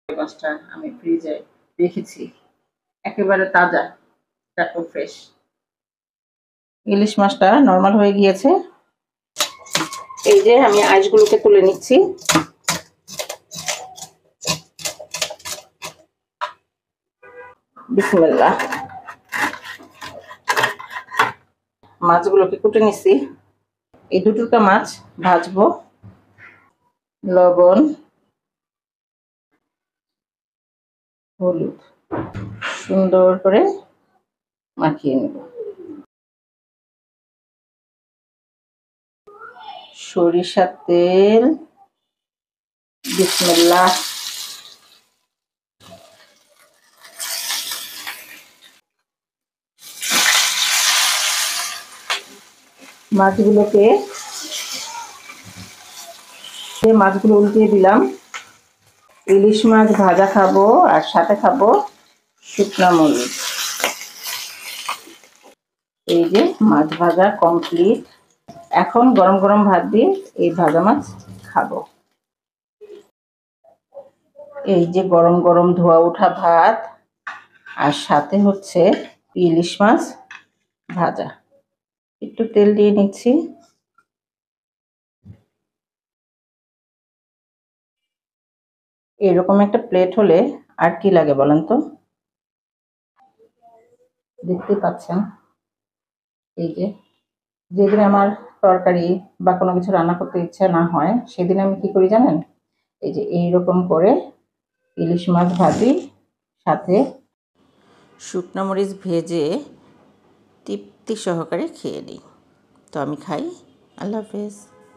মাছটা আমি ফ্রিজে রেখেছি, একেবারে তাজা, টাটকা ফ্রেশ। ইলিশ মাছটা নরমাল হয়ে গিয়েছে। এই যে আমি আঁশগুলোকে তুলে নিচ্ছি। বিসমিল্লাহ। মাছগুলোকে কুটে নিচ্ছি। এই দুটোটা মাছ ভাজবো। লবণ, হলুদ সুন্দর করে মাখিয়ে নেব। সরিষার তেল, বিসমিল্লাহ। মাছগুলো উল্টিয়ে দিলাম। ইলিশ মাছ ভাজা খাবো আর সাথে খাবো শুকনা মরিচ। এই যে মাছ ভাজা কমপ্লিট। এখন গরম গরম ভাত দিয়ে এই ভাজা মাছ খাবো। এই যে গরম গরম ধোয়া ওঠা ভাত আর সাথে হচ্ছে ইলিশ মাছ ভাজা। একটু তেল দিয়ে নিচ্ছি। এরকম একটা প্লেট হলে আর কি লাগে বলেন তো? দেখতে পাচ্ছেন, এই যে যেদিন আমার তরকারি বা কোনো কিছু রান্না করতে ইচ্ছা না হয় সেদিন আমি কি করি জানেন? এই যে এইরকম করে ইলিশ মাছ ভাজি, সাথে শুকনো মরিচ ভেজে তৃপ্তি সহকারে খেয়ে নিই। তো আমি খাই। আল্লাহ হাফেজ।